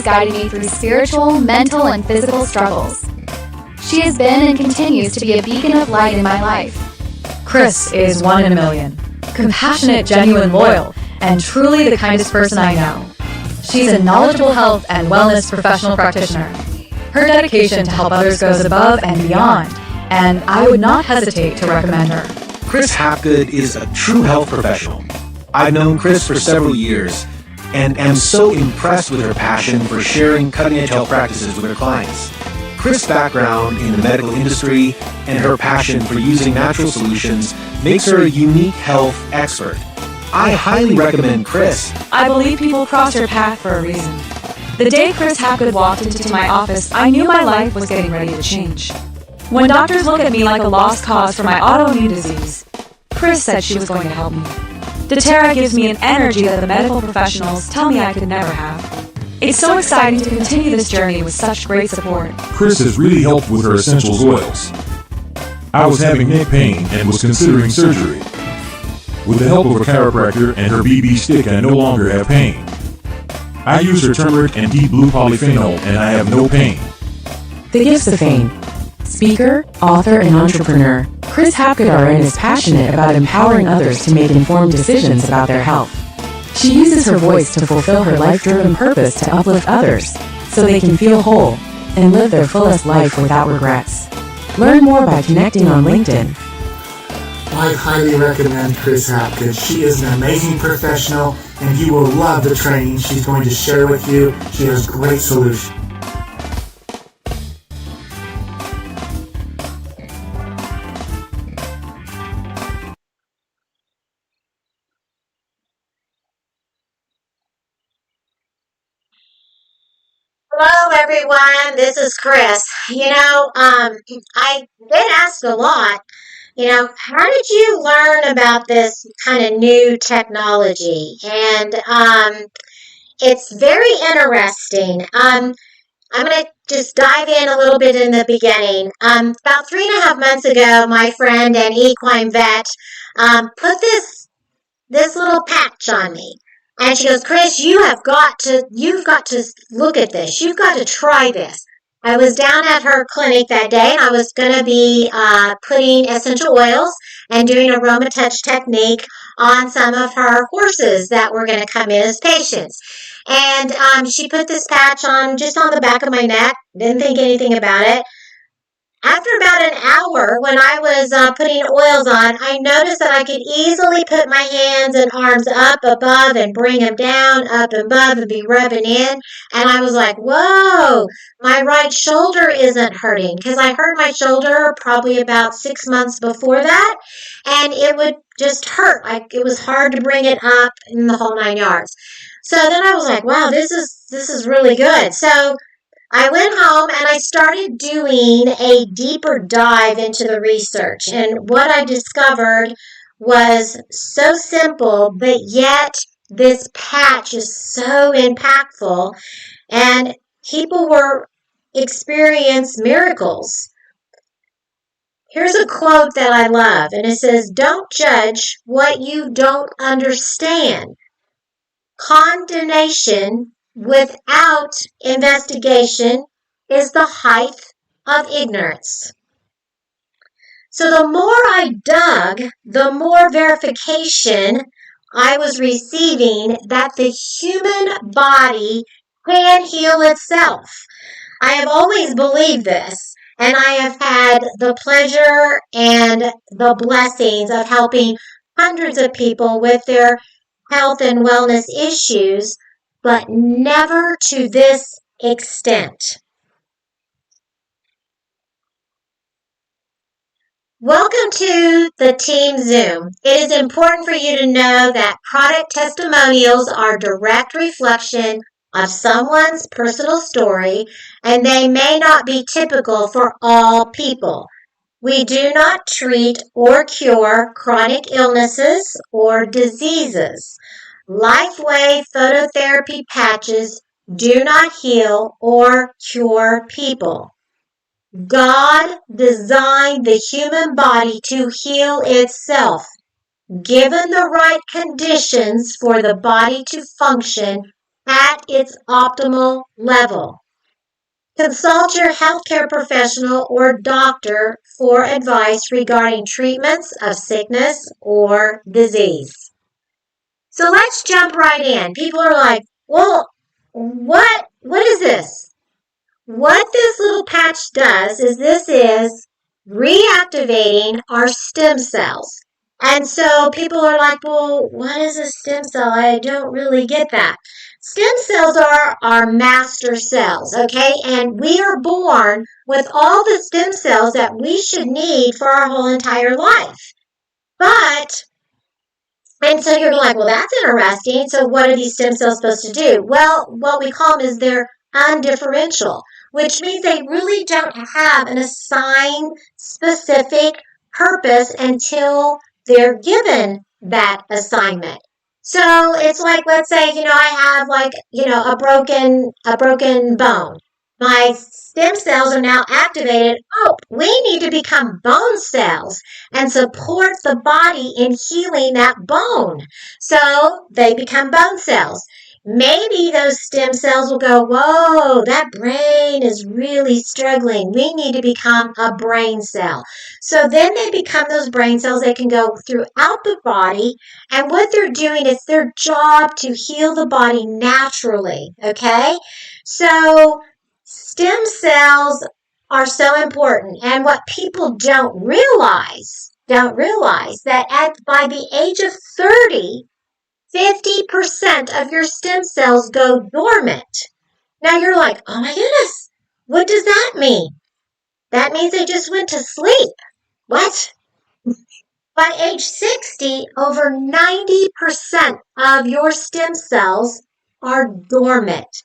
guided me through spiritual, mental, and physical struggles. She has been and continues to be a beacon of light in my life. Chris is one in a million. Compassionate, genuine, loyal, and truly the kindest person I know. She's a knowledgeable health and wellness professional practitioner. Her dedication to help others goes above and beyond, and I would not hesitate to recommend her. Chris Hapgood is a true health professional. I've known Chris for several years and am so impressed with her passion for sharing cutting-edge health practices with her clients. Chris' background in the medical industry and her passion for using natural solutions makes her a unique health expert. I highly recommend Chris. I believe people cross your path for a reason. The day Chris Hapgood walked into my office, I knew my life was getting ready to change. When doctors look at me like a lost cause for my autoimmune disease, Chris said she was going to help me. doTERRA gives me an energy that the medical professionals tell me I could never have. It's so exciting to continue this journey with such great support. Chris has really helped with her essentials oils. I was having neck pain and was considering surgery. With the help of a chiropractor and her BB stick, I no longer have pain. I use her turmeric and deep blue polyphenol and I have no pain. The gifts of fame. Speaker, author, and entrepreneur, Chris Hapgood is passionate about empowering others to make informed decisions about their health. She uses her voice to fulfill her life-driven purpose to uplift others so they can feel whole and live their fullest life without regrets. Learn more by connecting on LinkedIn. I highly recommend Chris Hapgood. She is an amazing professional and you will love the training she's going to share with you. She has great solutions. Hello, everyone. This is Chris. I've been asked a lot, how did you learn about this kind of new technology? And it's very interesting. I'm going to just dive in a little bit in the beginning. About 3.5 months ago, my friend and equine vet put this little patch on me. And she goes, Chris, you've got to look at this. You've got to try this. I was down at her clinic that day, and I was going to be putting essential oils and doing a aroma touch technique on some of her horses that were going to come in as patients. And she put this patch on just on the back of my neck. Didn't think anything about it. After about an hour, when I was putting oils on, I noticed that I could easily put my hands and arms up above and bring them down, up and above, and be rubbing in. And I was like, whoa, my right shoulder isn't hurting. Because I hurt my shoulder probably about 6 months before that. And it would just hurt. Like it was hard to bring it up in the whole 9 yards. So then I was like, wow, this is really good. So I went home and I started doing a deeper dive into the research. And what I discovered was so simple, but yet this patch is so impactful. And people were experiencing miracles. Here's a quote that I love, and it says, "Don't judge what you don't understand. Condemnation without investigation is the height of ignorance." So the more I dug, the more verification I was receiving that the human body can heal itself. I have always believed this, and I have had the pleasure and the blessings of helping hundreds of people with their health and wellness issues, but never to this extent. Welcome to the Team Zoom. It is important for you to know that product testimonials are direct reflection of someone's personal story, and they may not be typical for all people. We do not treat or cure chronic illnesses or diseases. LifeWave phototherapy patches do not heal or cure people. God designed the human body to heal itself. Given the right conditions for the body to function, at its optimal level. Consult your healthcare professional or doctor for advice regarding treatments of sickness or disease. So let's jump right in. People are like, well, what is this? What this little patch does is this is reactivating our stem cells. And so people are like, well, what is a stem cell? I don't really get that. Stem cells are our master cells, okay? And we are born with all the stem cells that we should need for our whole entire life. And so you're like, well, that's interesting. So what are these stem cells supposed to do? Well, what we call them is they're undifferential, which means they really don't have an assigned specific purpose until they're given that assignment. So it's like, let's say, I have a broken bone. My stem cells are now activated. Oh, we need to become bone cells and support the body in healing that bone. So they become bone cells. Maybe those stem cells will go, whoa, that brain is really struggling. We need to become a brain cell. So then they become those brain cells. They can go throughout the body. And what they're doing is their job to heal the body naturally. Okay? So stem cells are so important. And what people don't realize that by the age of 30, 50% of your stem cells go dormant. Now you're like, oh my goodness, what does that mean? That means they just went to sleep. What? By age 60, over 90% of your stem cells are dormant.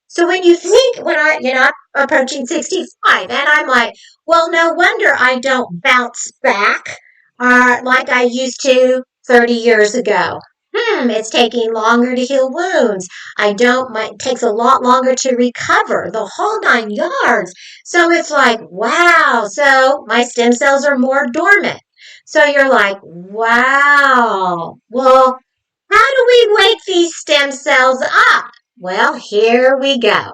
So when you think, I'm approaching 65, and I'm like, well, no wonder I don't bounce back like I used to 30 years ago. It's taking longer to heal wounds. It takes a lot longer to recover, the whole 9 yards. So it's like, wow, so my stem cells are more dormant. So you're like, wow, well, how do we wake these stem cells up? Well, here we go.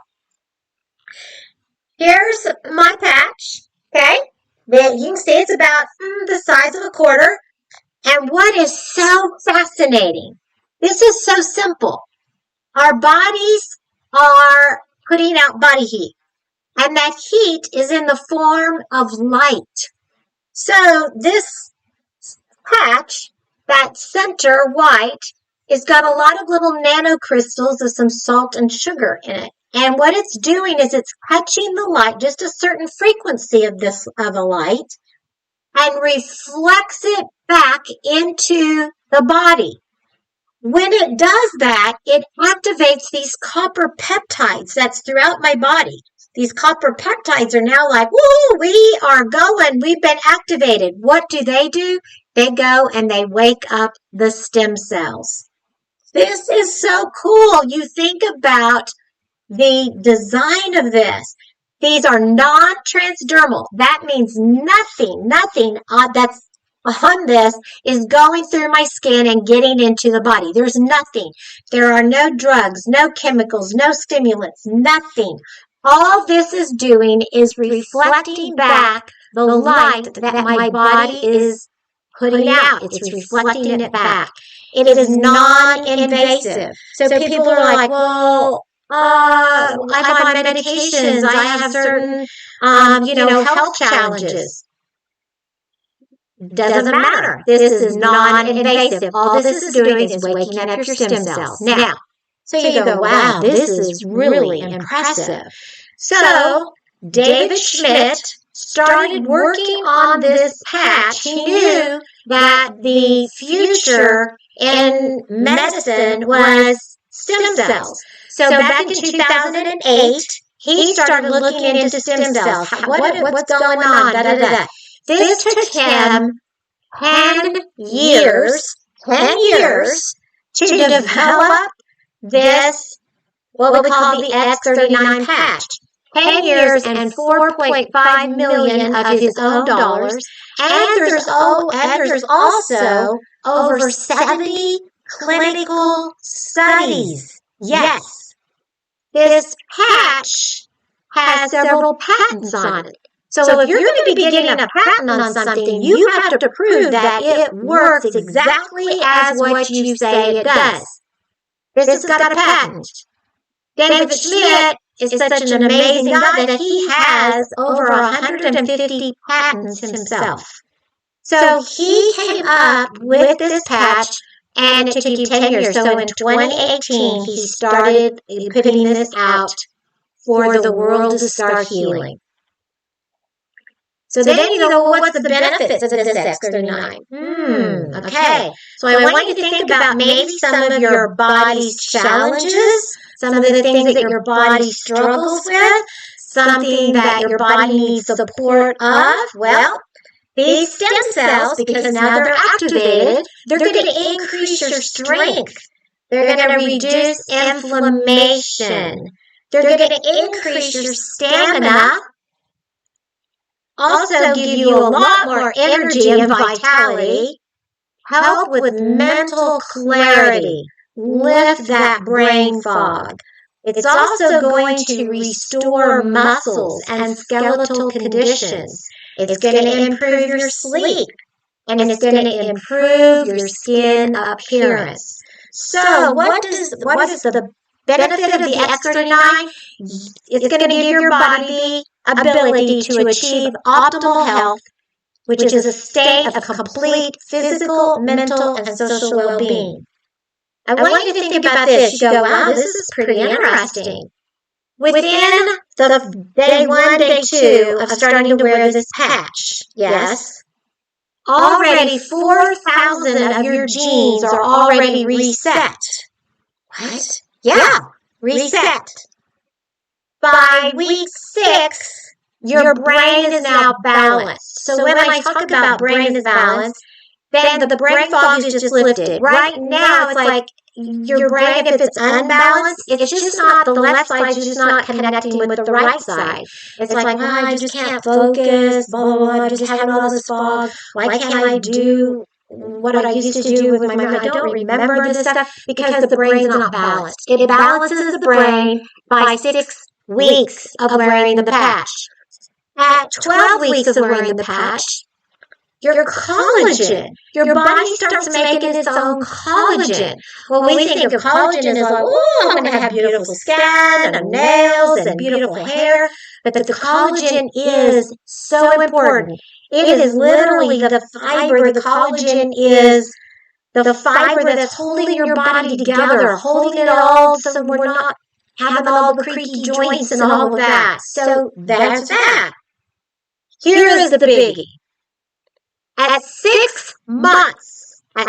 Here's my patch, okay? You can see it's about the size of a quarter. And what is so fascinating, this is so simple. Our bodies are putting out body heat, and that heat is in the form of light. So this patch, that center white, it's got a lot of little nanocrystals of some salt and sugar in it. And what it's doing is it's catching the light, just a certain frequency of a light, and reflects it back into the body. When it does that, it activates these copper peptides that's throughout my body. These copper peptides are now like, woo, we are going. We've been activated. What do? They go and they wake up the stem cells. This is so cool. You think about the design of this. These are non-transdermal. That means nothing that's on this is going through my skin and getting into the body. There's nothing. There are no drugs, no chemicals, no stimulants, nothing. All this is doing is reflecting back the light that my body is putting out. It's reflecting it back. It is non-invasive. So people are like, well, I'm on medications. I have certain, health challenges. Doesn't matter. This is non-invasive. All this is doing is waking up your stem cells. Now, so you go, wow, this is really impressive. So David Schmidt started working on this patch. He knew that the future in medicine was stem cells. So back in 2008, he started looking into stem cells. What's going on? This took him 10 years to develop this, what we call the X39 patch. 10 years and 4.5 million of his own dollars. And there's also over 70 clinical studies. Yes, this patch has several patents on it. So if you're going to be getting a patent on something, you have to prove that it works exactly as what you say it does. This has got a patent. David Schmidt is such an amazing guy that he has over 150 patents himself. So he came up with this patch, and it took him 10 years. So in 2018, he started putting this out for the world to start healing. So then you go, well, what's the benefits of this X39? Okay. So I want you to think about maybe some of your body's challenges, some of the things that your body struggles with, something that your body needs support of. Well, these stem cells, because now they're activated, they're going to increase your strength. They're going to reduce inflammation. They're going to increase your stamina. Also give you a lot more energy and vitality, help with mental clarity, lift that brain fog. It's also going to restore muscles and skeletal conditions. It's going to improve your sleep, and it's going to improve your skin appearance. So what is the benefit of the X39? It's going to give your body the ability to achieve optimal health, which is a state of complete physical, mental, and social well-being. I want you to think about this. You go, wow, this is pretty interesting. Within the day 1, day 2 of starting to wear this patch, yes, already 4,000 of your genes are already reset. What? Yeah, reset. By week 6, your brain is now balanced. So when I talk about brain is balanced, then the brain fog is just lifted. Right now, it's like your brain, if it's unbalanced, it's just not, the left side's just not connecting with the right side. It's like, well, I just can't focus, blah, blah, blah, I'm just having all this fog. Why can't I do what I used to do with my memory? I don't remember this stuff because the brain's not balanced. It balances the brain by 6 weeks of wearing the patch. At 12 weeks of wearing the patch, your collagen, your body starts making its own collagen. Well, we think of collagen as like, oh, I'm going to have beautiful skin and nails and beautiful hair. But the collagen is so important. It is literally the fiber. The collagen is the fiber that's holding your body together, holding it all so we're not having all the creaky joints and all of that. So that's that. Here is the biggie. At 6 months of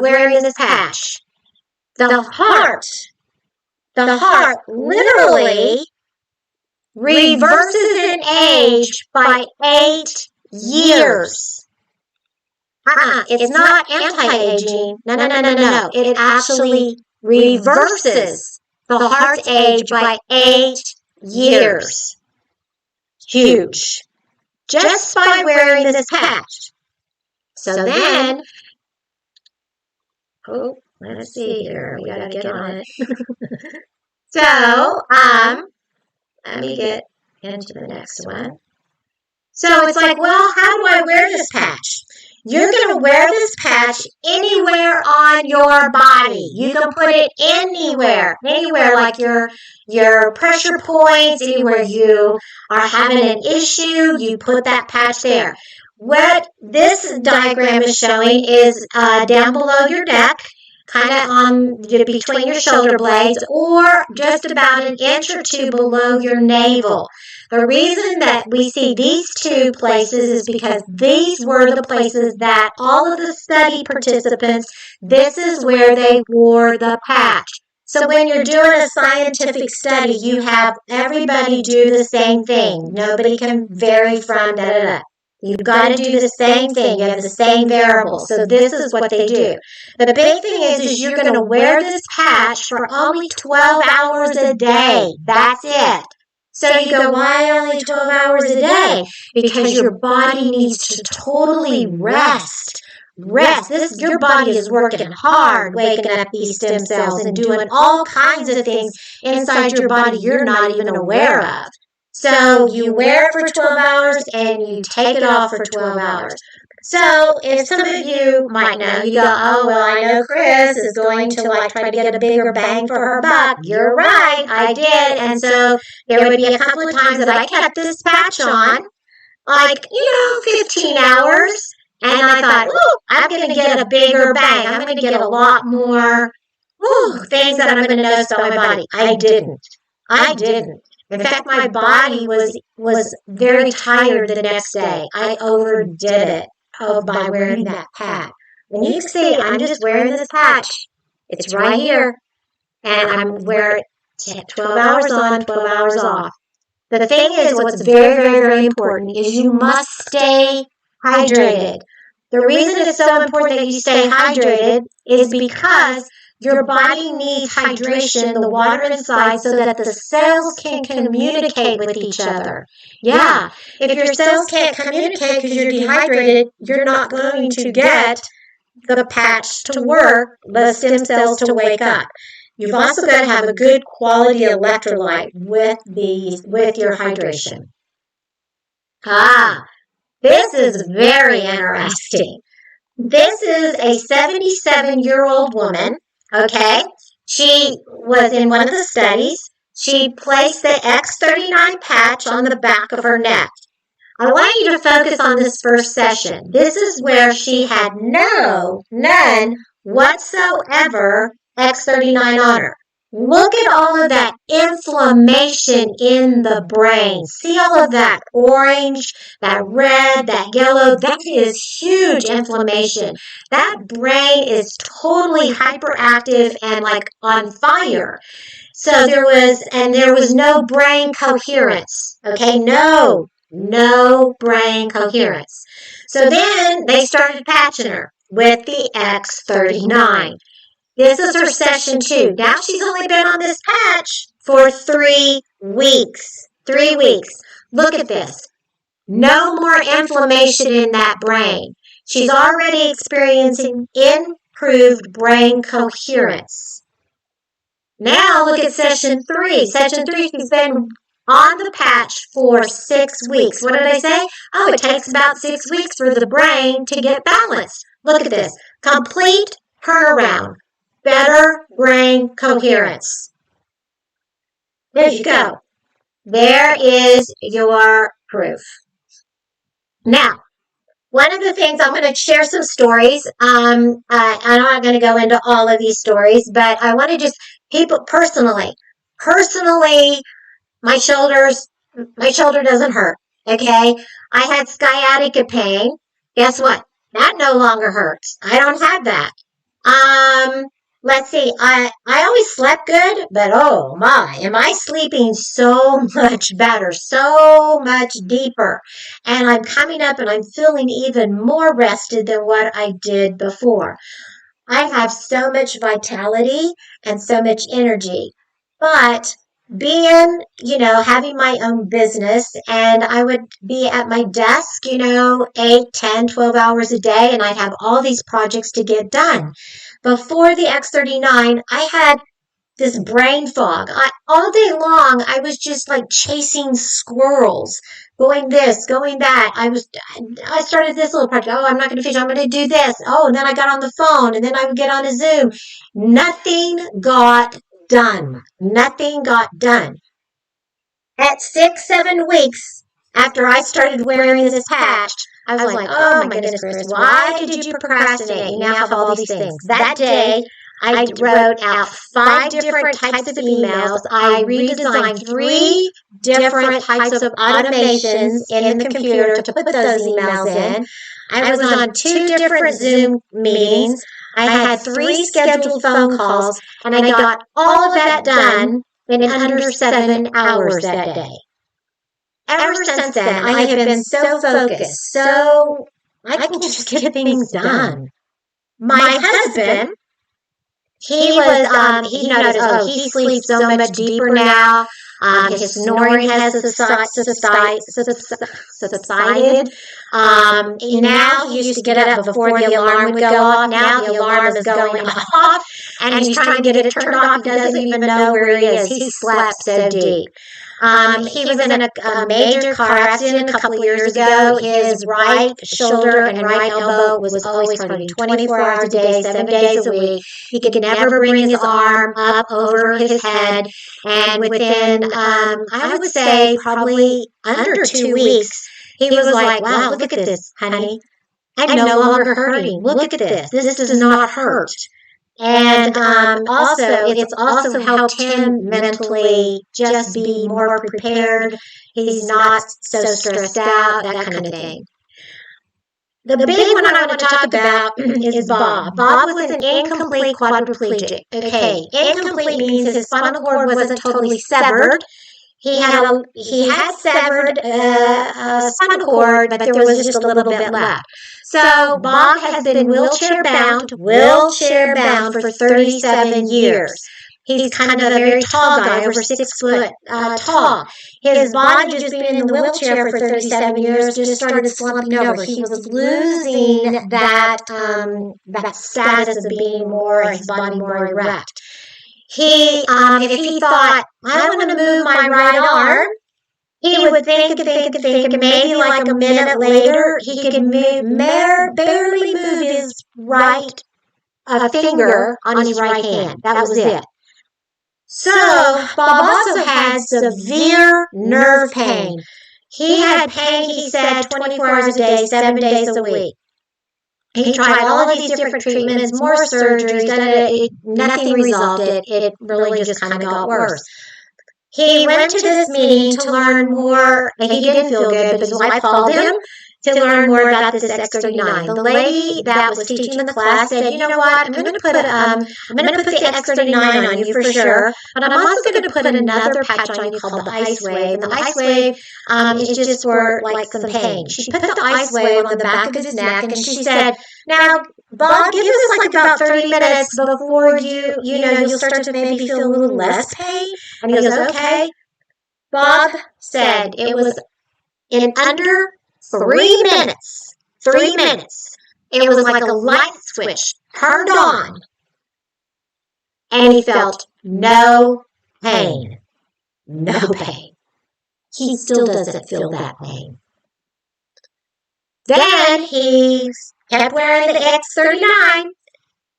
wearing this patch, the heart literally reverses in age by 8 years. It's not anti-aging. No. It actually reverses the heart's age by 8 years. Huge. Just by wearing this patch. So then, let's see here. We gotta get on it. So, let me get into the next one. So it's like, well, how do I wear this patch? You're going to wear this patch anywhere on your body. You can put it anywhere like your pressure points, anywhere you are having an issue, you put that patch there. What this diagram is showing is down below your neck, kind of on between your shoulder blades, or just about an inch or 2 below your navel. The reason that we see these 2 places is because these were the places that all of the study participants, this is where they wore the patch. So when you're doing a scientific study, you have everybody do the same thing. Nobody can vary from da-da-da. You've got to do the same thing. You have the same variables. So this is what they do. The big thing is you're going to wear this patch for only 12 hours a day. That's it. So you go, why only 12 hours a day? Because your body needs to totally rest rest. Your body is working hard, waking up these stem cells and doing all kinds of things inside your body you're not even aware of. So you wear it for 12 hours and you take it off for 12 hours. So if some of you might know, you go, oh, well, I know Chris is going to try to get a bigger bang for her buck. You're right, I did. And so there would be a couple of times that I kept this patch on, 15 hours. And I thought, ooh, I'm going to get a bigger bang. I'm going to get a lot more things that I'm going to notice about my body. I didn't. In fact, my body was very tired the next day. I overdid it by wearing that patch. And you can see, I'm just wearing this patch. It's right here. And I'm wearing 12 hours on, 12 hours off. The thing is, what's very, very, very important is you must stay hydrated. The reason it's so important that you stay hydrated is because your body needs hydration, the water inside, so that the cells can communicate with each other. Yeah, if your cells can't communicate because you're dehydrated, you're not going to get the patch to work, the stem cells to wake up. You've also got to have a good quality electrolyte with your hydration. This is very interesting. This is a 77-year-old woman, okay? She was in one of the studies. She placed the X39 patch on the back of her neck. I want you to focus on this first session. This is where she had none whatsoever X39 on her. Look at all of that inflammation in the brain. See all of that orange, that red, that yellow? That is huge inflammation. That brain is totally hyperactive and on fire. So there was no brain coherence. Okay, no brain coherence. So then they started patching her with the X39. This is her session 2. Now she's only been on this patch for 3 weeks. 3 weeks. Look at this. No more inflammation in that brain. She's already experiencing improved brain coherence. Now look at session 3. Session 3, she's been on the patch for 6 weeks. What did I say? Oh, it takes about 6 weeks for the brain to get balanced. Look at this. Complete turnaround. Better brain coherence. There you go. There is your proof. Now, one of the things, I'm going to share some stories. I'm not going to go into all of these stories, but I want to just, people personally, my shoulder doesn't hurt, okay? I had sciatica pain. Guess what? That no longer hurts. I don't have that. Let's see, I always slept good, but oh my, am I sleeping so much better, so much deeper. And I'm coming up and I'm feeling even more rested than what I did before. I have so much vitality and so much energy. But being, having my own business, and I would be at my desk, 8, 10, 12 hours a day, and I'd have all these projects to get done. Before the X39, I had this brain fog. All day long, I was just chasing squirrels, going this, going that. I started this little project. Oh, I'm not going to finish. I'm going to do this. Oh, and then I got on the phone, and then I would get on a Zoom. Nothing got done. Nothing got done. At 6, 7 weeks after I started wearing this patch, I was like, oh my goodness, Chris, why did you procrastinate? You now have all these things. That day, I wrote out 5 different types of emails. I redesigned 3 different types of automations in the computer to put those emails in. I was on 2 different Zoom meetings. I had 3 scheduled phone calls, and I got all of that done in under 7 hours that day. Ever since then, I have been so focused, so I can just get things done. My husband, he noticed, he sleeps so much deeper now. His snoring has subsided. Now he used to get up before the alarm would go off. Now the alarm is going off, and he's trying to get it turned off. He doesn't even know where he is. He slept so deep. He was in a major car accident a couple of years ago. His right shoulder and right elbow was always hurting 24 hours a day, 7 days a week. He could never bring his arm up over his head. And within, I would say, probably under 2 weeks, he was like, wow, look at this, honey. I'm no longer hurting. Look at this. This does not hurt. And also, it's also helped him mentally just be more prepared. He's not so stressed out, that kind of thing. The big one I want to talk about is Bob. Bob was an incomplete quadriplegic. Okay, incomplete means his spinal cord wasn't totally severed. He had severed a spinal cord, but there was just a little bit left. So Bob has been wheelchair bound for 37 years. He's kind of a very tall guy, over 6 foot tall. His body, just being in the wheelchair for 37 years, just started slumping over. He was losing that status of being his body more erect. If he thought, I want to move my right arm, he would think, and maybe like a minute later, he could barely move his right finger on his right hand. That was it. So, Bob also had severe nerve pain. He had pain, he said, 24 hours a day, 7 days a week. He tried all of these different treatments, more surgeries, nothing resolved it. It really just kind of got worse. He went to this meeting to learn more, and he didn't feel good, but his wife called him to learn more about this X39. The lady that was teaching the class said, you know what, I'm going to put the X39 on you for sure, but I'm also going to put another patch on you called the Ice Wave. And the Ice Wave is just for like some pain. She put the Ice Wave on the back of his neck, and she said, now, Bob, give us like about 30 minutes before you'll start to maybe feel a little less pain. And he goes, okay. Bob said it was in under 3 minutes. 3 minutes. It was like a light switch turned on. And he felt no pain. No pain. He still doesn't feel that pain. Then he kept wearing the X39.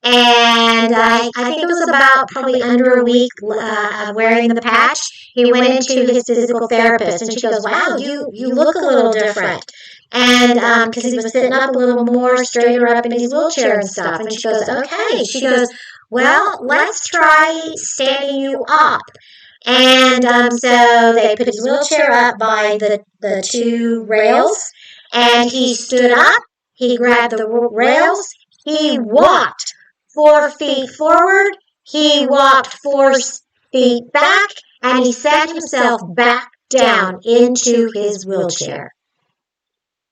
And I think it was about probably under a week wearing the patch. He went into his physical therapist, and she goes, wow, you look a little different. And because he was sitting up a little more straighter up in his wheelchair and stuff. And she goes, okay. She goes, well, let's try standing you up. And so they put his wheelchair up by the 2 rails, and he stood up. He grabbed the rails. He walked 4 feet forward, he walked 4 feet back, and he set himself back down into his wheelchair.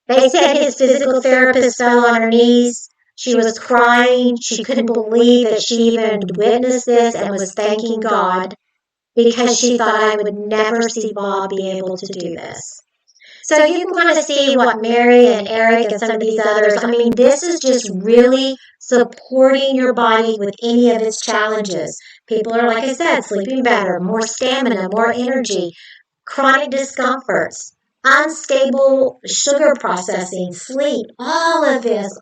They said his physical therapist fell on her knees. She was crying. She couldn't believe that she even witnessed this and was thanking God, because she thought, I would never see Bob be able to do this. So you can kind of see what Mary and Eric and some of these others, this is just really supporting your body with any of its challenges. People are, like I said, sleeping better, more stamina, more energy, chronic discomforts, unstable sugar processing, sleep, all of this.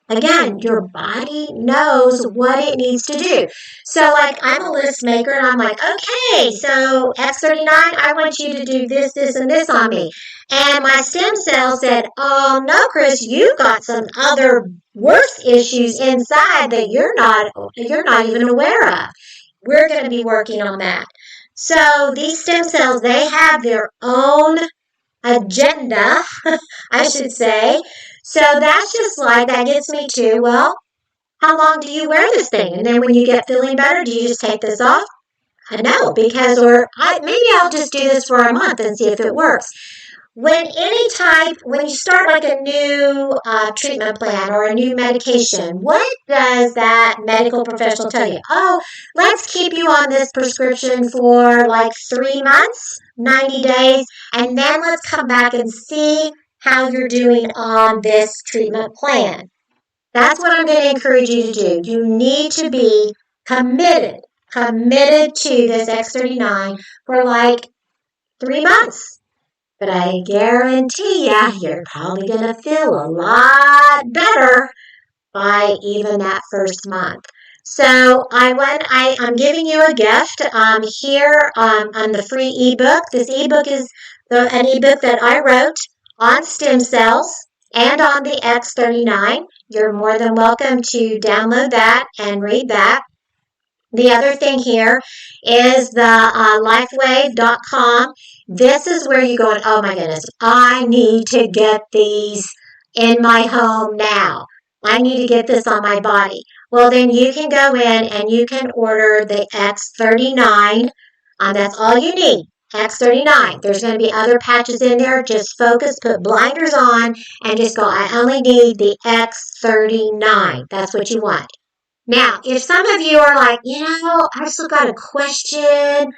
Again, your body knows what it needs to do. So, like, I'm a list maker, and I'm like, okay, so X39, I want you to do this, this, and this on me. And my stem cell said, oh, no, Chris, you've got some other worse issues inside that you're not even aware of. We're going to be working on that. So these stem cells, they have their own agenda, I should say. So that's just like, that gets me to, well, how long do you wear this thing? And then when you get feeling better, do you just take this off? No, because maybe I'll just do this for a month and see if it works. when you start like a new treatment plan or a new medication, what does that medical professional tell you? Oh, let's keep you on this prescription for like 3 months, 90 days, and then let's come back and see how you're doing on this treatment plan. That's what I'm going to encourage you to do. You need to be committed to this X39 for like 3 months. But I guarantee you, you're probably going to feel a lot better by even that first month. So I'm giving you a gift here on the free ebook. This ebook is an ebook that I wrote on stem cells and on the X39. You're more than welcome to download that and read that. The other thing here is the lifewave.com. This is where you go, oh my goodness, I need to get these in my home now. I need to get this on my body. Well, then you can go in and you can order the X39. That's all you need, X39. There's going to be other patches in there. Just focus, put blinders on, and just go, I only need the X39. That's what you want. Now, if some of you are like, I've still got a question,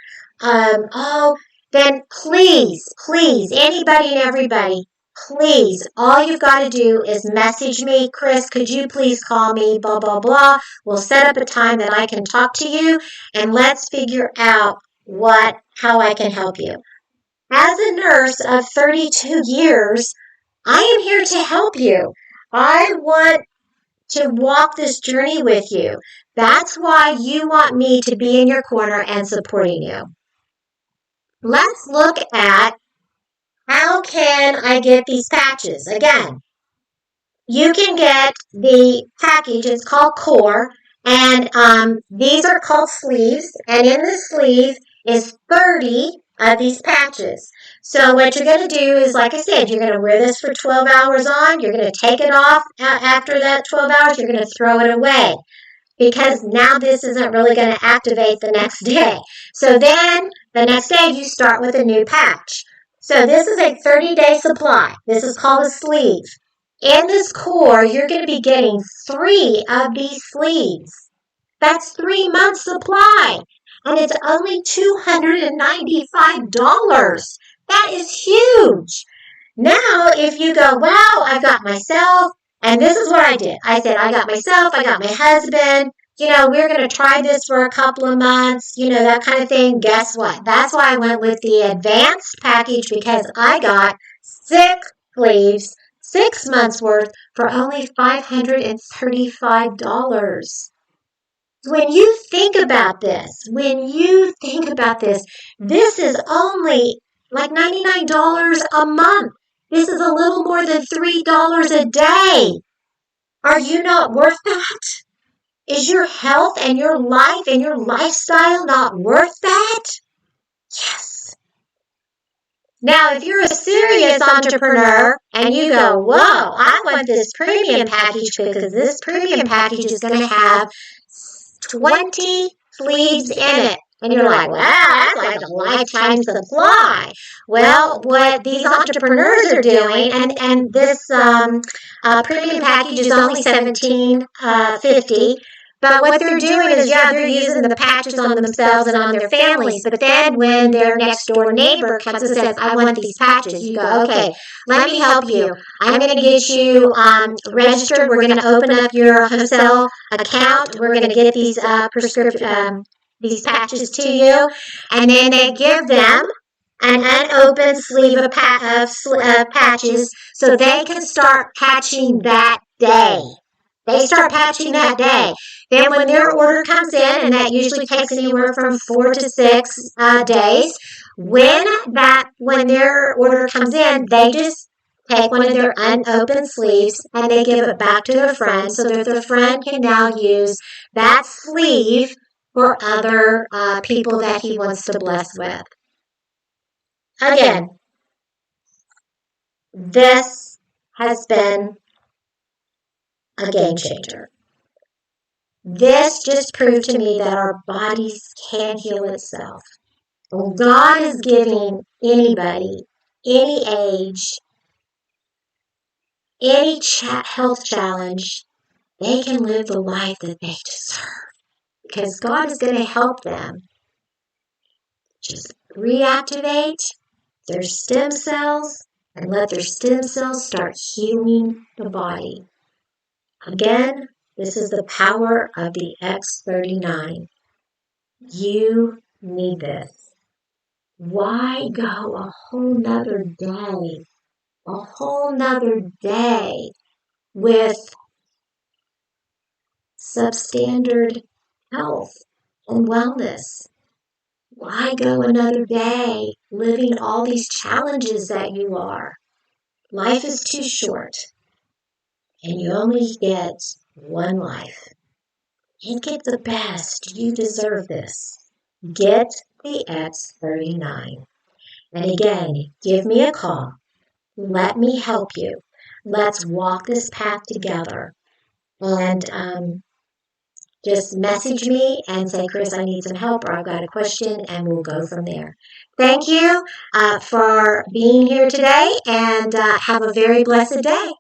then please, anybody and everybody, please, all you've got to do is message me, Chris, could you please call me, blah, blah, blah. We'll set up a time that I can talk to you, and let's figure out how I can help you. As a nurse of 32 years, I am here to help you. I want to walk this journey with you. That's why you want me to be in your corner and supporting you. Let's look at how can I get these patches. Again, you can get the package. It's called Core, and these are called sleeves. And in the sleeve is 30 of these patches. So what you're going to do is, like I said, you're going to wear this for 12 hours on. You're going to take it off after that 12 hours. You're going to throw it away because now this isn't really going to activate the next day. So then the next day you start with a new patch. So this is a 30-day supply. This is called a sleeve. In this Core, you're going to be getting 3 of these sleeves. That's 3 months supply. And it's only $295. That is huge. Now, if you go, well, I've got myself, and this is what I did. I said, I got myself, I got my husband, we're going to try this for a couple of months, that kind of thing. Guess what? That's why I went with the advanced package, because I got 6 sleeves, 6 months worth for only $535. When you think about this, this is only like $99 a month. This is a little more than $3 a day. Are you not worth that? Is your health and your life and your lifestyle not worth that? Yes. Now, if you're a serious entrepreneur and you go, whoa, I want this premium package because this premium package is going to have 20 sleeves in it. And you're like, wow, that's like a lifetime supply. Well, what these entrepreneurs are doing, and this premium package is only $17.50. But what they're doing is, they're using the patches on themselves and on their families. But then when their next door neighbor comes and says, I want these patches, you go, okay, let me help you. I'm going to get you registered. We're going to open up your wholesale account. We're going to get these these patches to you. And then they give them an unopened sleeve of patches so they can start patching that day. They start patching that day. Then when their order comes in, and that usually takes anywhere from 4 to 6 days, when their order comes in, they just take one of their unopened sleeves and they give it back to their friend so that their friend can now use that sleeve for other people that he wants to bless with. Again, this has been a game changer. This just proved to me that our bodies can heal itself. God is giving anybody any age, any health challenge, they can live the life that they deserve because God is going to help them just reactivate their stem cells and let their stem cells start healing the body. Again, this is the power of the X39. You need this. Why go a whole nother day with substandard health and wellness? Why go another day living all these challenges that you are? Life is too short, and you only get one life. And get the best. You deserve this. Get the X39. And again, give me a call. Let me help you. Let's walk this path together. And just message me and say, Chris, I need some help, or I've got a question, and we'll go from there. Thank you for being here today, and have a very blessed day.